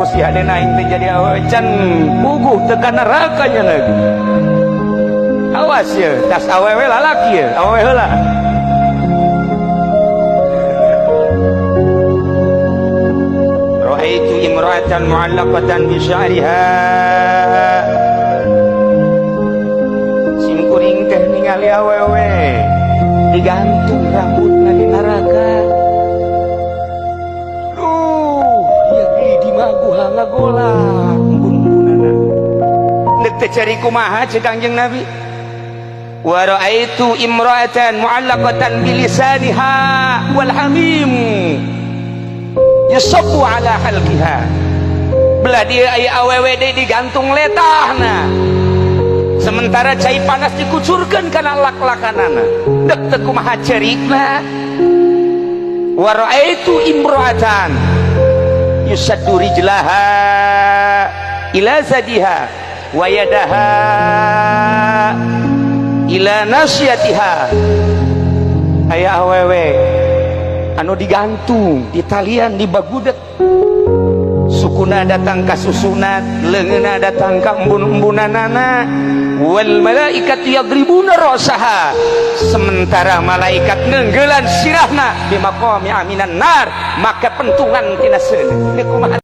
terus ya dena inti jadi awecan puguh tekan nerakanya lagi. Awas ya, tas awewe lalaki ya, awewe heula. Ra'aitu imra'atan mu'allaqatan bi sya'riha. Simkuring teh ningali awewe digantung rambutna di neraka. Ya di maguha ngagola embun-embunana. Nek teh cari kumaha cek Kangjeng Nabi. Wa ra'aitu imra'atan mu'allaqatan bi lisaniha wal hamim yusabbu ala halqiha. Belah dia aya awewe deui digantung letahna. Sementara cai panas dikucurkeun kana lak-lakanana. Dek teu kumaha cerikna. Wa ra'aitu imra'atan yusaddu rijlaha ila zadiha wa yadaha ila nasyatiha. Aya awewe anu digantung di talian di bagudet, sukuna datang ka susunat, leungeunna datang ka embun-embunanana. Wal malaikatu yadribuna rasaha, sementara malaikat ngeunggelan sirahna di maqami aminan nar, maka pentungan tina seuneu.